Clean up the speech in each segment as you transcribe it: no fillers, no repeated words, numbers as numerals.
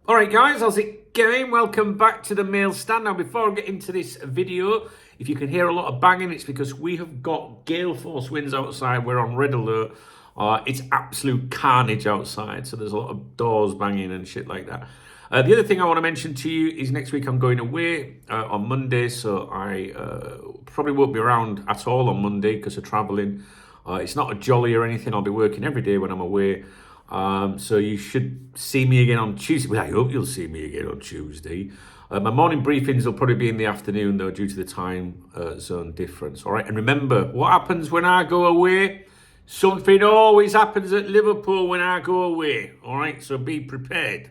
All right, guys, how's it going? Welcome back to the Mail Stand. Now, before I get into this video, if you can hear a lot of banging, it's because we have got gale force winds outside. We're on red alert. It's absolute carnage outside, so there's a lot of doors banging and shit like that. The other thing I want to mention to you is next week I'm going away on Monday, so I probably won't be around at all on Monday because of travelling. It's not a jolly or anything. I'll be working every day when I'm away. So you should see me again on Tuesday. Well, I hope you'll see me again on Tuesday. My morning briefings will probably be in the afternoon, though, due to the time zone difference. All right. And remember, what happens when I go away? Something always happens at Liverpool when I go away. All right. So be prepared.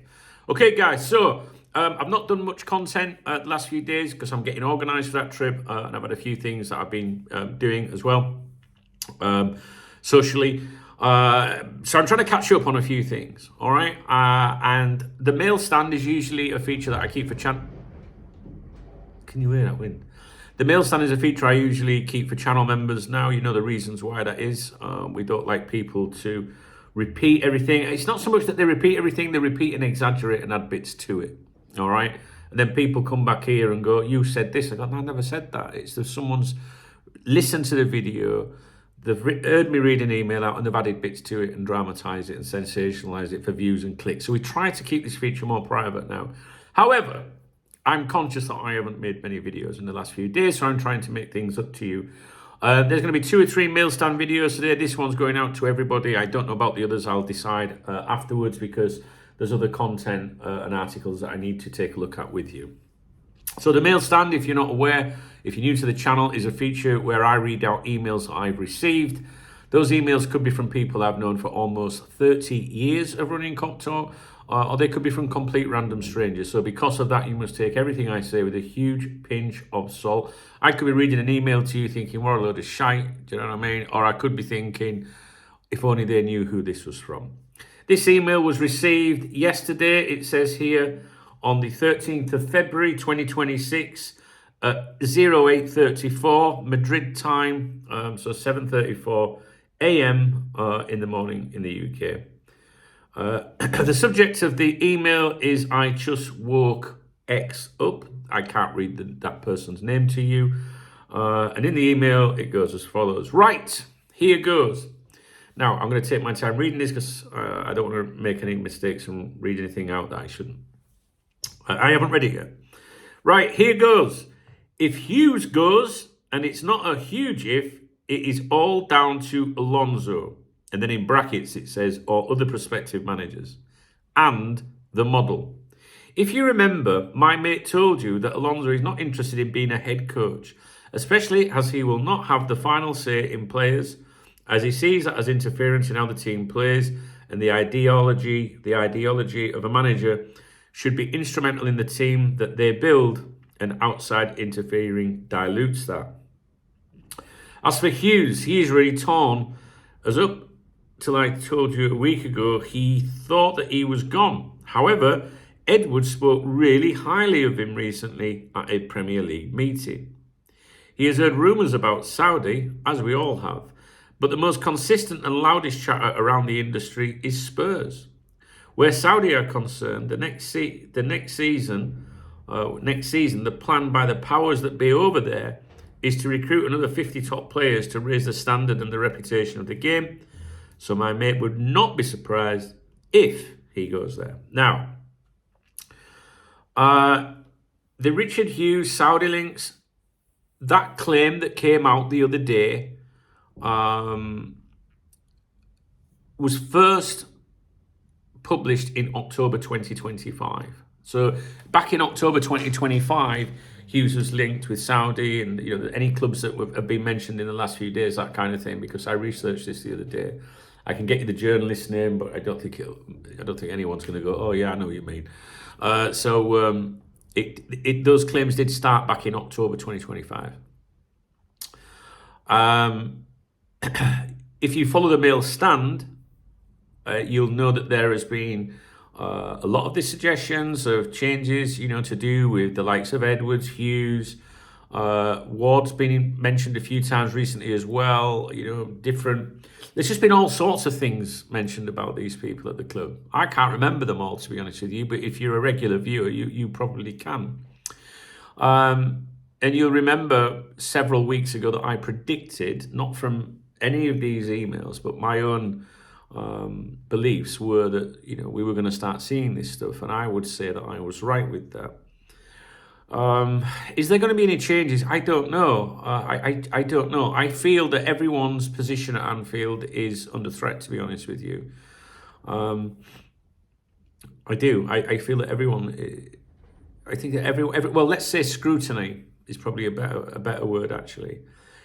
Okay, guys. So I've not done much content the last few days because I'm getting organised for that trip. And I've had a few things that I've been doing as well socially. So I'm trying to catch up on a few things, all right? And the Mail Stand is usually a feature that I keep for channel. Can you hear that wind? The Mail Stand is a feature I usually keep for channel members. Now you know the reasons why that is. We don't like people to repeat everything. It's not so much that they repeat everything, they repeat and exaggerate and add bits to it, all right? And then people come back here and go, you said this. I go, no, I never said that. It's that someone's listened to the video, they've heard me read an email out and they've added bits to it and dramatised it and sensationalised it for views and clicks. So we try to keep this feature more private now. However, I'm conscious that I haven't made many videos in the last few days, so I'm trying to make things up to you. There's going to be 2 or 3 Mail Stand videos today. This one's going out to everybody. I don't know about the others. I'll decide afterwards because there's other content and articles that I need to take a look at with you. So the Mail Stand, if you're not aware, if you're new to the channel, is a feature where I read out emails that I've received. Those emails could be from people I've known for almost 30 years of running Cop Talk, or they could be from complete random strangers. So because of that, you must take everything I say with a huge pinch of salt. I could be reading an email to you thinking, what a load of shite, do you know what I mean? Or I could be thinking, if only they knew who this was from. This email was received yesterday, it says here, on the 13th of February 2026 at 08:34 Madrid time, so 7:34 a.m. In the morning in the UK. The subject of the email is I just woke X up. I can't read that person's name to you. And in the email, it goes as follows. Right, here goes. Now, I'm going to take my time reading this because I don't want to make any mistakes and read anything out that I shouldn't. I haven't read it yet. Right, here goes. If Hughes goes, and it's not a huge if, it is all down to Alonso. And then in brackets it says, or other prospective managers. And the model. If you remember, my mate told you that Alonso is not interested in being a head coach, especially as he will not have the final say in players, as he sees that as interference in how the team plays, and the ideology of a manager should be instrumental in the team that they build, and outside interfering dilutes that. As for Hughes, he is really torn, as up till I told you a week ago, he thought that he was gone. However, Edwards spoke really highly of him recently at a Premier League meeting. He has heard rumours about Saudi, as we all have, but the most consistent and loudest chatter around the industry is Spurs. Where Saudi are concerned, the next season, the plan by the powers that be over there is to recruit another 50 top players to raise the standard and the reputation of the game. So my mate would not be surprised if he goes there. Now, the Richard Hughes Saudi links, that claim that came out the other day was first published in October 2025. So back in October 2025, Hughes was linked with Saudi and any clubs that have been mentioned in the last few days, that kind of thing, because I researched this the other day. I can get you the journalist's name, but I don't think anyone's going to go, oh yeah, I know what you mean. Those claims did start back in October 2025. If you follow the Mail Stand, you'll know that there has been a lot of the suggestions of changes, to do with the likes of Edwards, Hughes, Ward's been mentioned a few times recently as well. You know, different. There's just been all sorts of things mentioned about these people at the club. I can't remember them all, to be honest with you. But if you're a regular viewer, you probably can. And you'll remember several weeks ago that I predicted, not from any of these emails, but my own beliefs were that, you know, we were going to start seeing this stuff, and I would say that I was right with that. Is there going to be any changes? I don't know. I don't know. I feel that everyone's position at Anfield is under threat, to be honest with you. I do. I feel that everyone. I think that every well, let's say scrutiny is probably a better word, actually.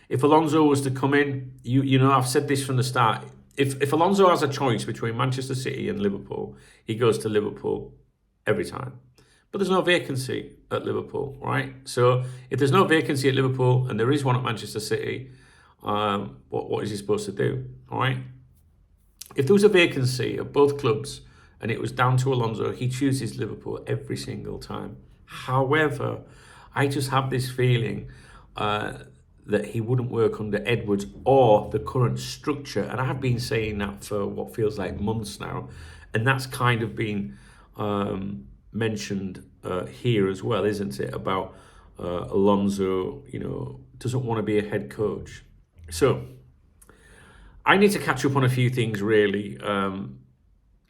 If Alonso was to come in, you know, I've said this from the start. If Alonso has a choice between Manchester City and Liverpool, he goes to Liverpool every time. But there's no vacancy at Liverpool, right? So if there's no vacancy at Liverpool and there is one at Manchester City, what is he supposed to do? All right. If there was a vacancy at both clubs and it was down to Alonso, he chooses Liverpool every single time. However, I just have this feeling that he wouldn't work under Edwards or the current structure. And I've been saying that for what feels like months now. And that's kind of been mentioned here as well, isn't it? About Alonso, you know, doesn't want to be a head coach. So I need to catch up on a few things, really.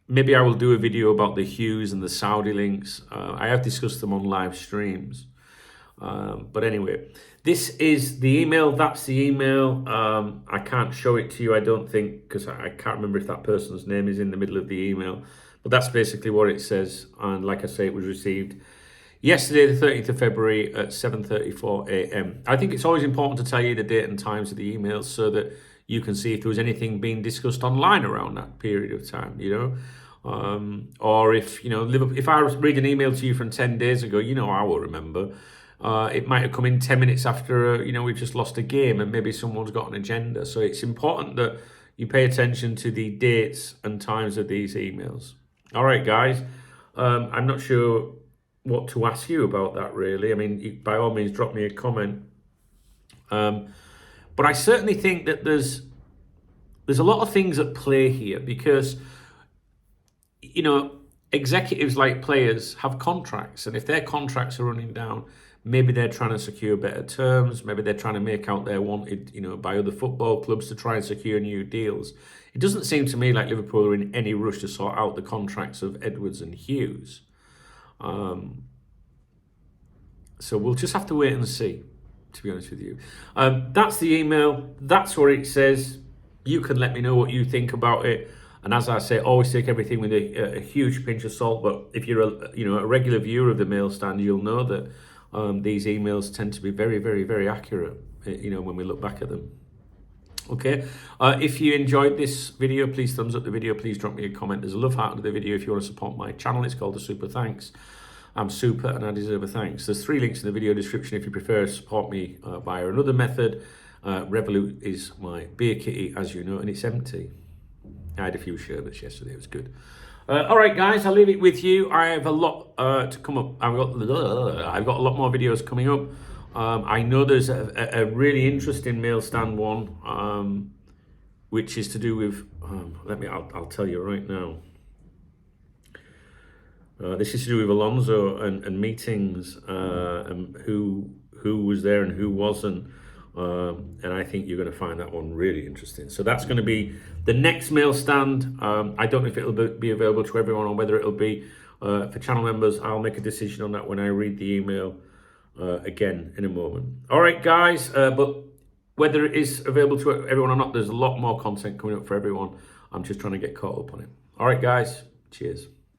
Maybe I will do a video about the Hughes and the Saudi links. I have discussed them on live streams. But anyway, this is the email. That's the email. I can't show it to you, I don't think, because I can't remember if that person's name is in the middle of the email. But that's basically what it says. And like I say, it was received yesterday, the 30th of February at 7:34 a.m. I think it's always important to tell you the date and times of the emails so that you can see if there was anything being discussed online around that period of time, you know. Or if, you know, if I read an email to you from 10 days ago, you know, I will remember. It might have come in 10 minutes after, you know, we've just lost a game and maybe someone's got an agenda. So it's important that you pay attention to the dates and times of these emails. All right, guys. I'm not sure what to ask you about that, really. I mean, by all means, drop me a comment. But I certainly think that there's a lot of things at play here because, you know, executives like players have contracts, and if their contracts are running down, maybe they're trying to secure better terms. Maybe they're trying to make out they're wanted, you know, by other football clubs to try and secure new deals. It doesn't seem to me like Liverpool are in any rush to sort out the contracts of Edwards and Hughes. So we'll just have to wait and see, to be honest with you. That's the email. That's what it says. You can let me know what you think about it. And as I say, always take everything with a huge pinch of salt. But if you're a regular viewer of the Mail Stand, you'll know that these emails tend to be very, very, very accurate, you know, when we look back at them. Okay, if you enjoyed this video, please thumbs up the video. Please drop me a comment. There's a love heart under the video if you want to support my channel. It's called the Super Thanks. I'm super and I deserve a thanks. There's 3 links in the video description if you prefer to support me via another method. Revolut is my beer kitty, as you know, and it's empty. I had a few sherbets yesterday. It was good. All right, guys, I'll leave it with you. I have a lot to come up. I've got a lot more videos coming up. I know there's a really interesting Mail Stand one, which is to do with. I'll tell you right now. This is to do with Alonso and meetings, and who was there and who wasn't. And I think you're going to find that one really interesting. So that's going to be the next Mail Stand. I don't know if it'll be available to everyone or whether it'll be for channel members. I'll make a decision on that when I read the email again in a moment. All right, guys. But whether it is available to everyone or not, there's a lot more content coming up for everyone. I'm just trying to get caught up on it. All right, guys. Cheers.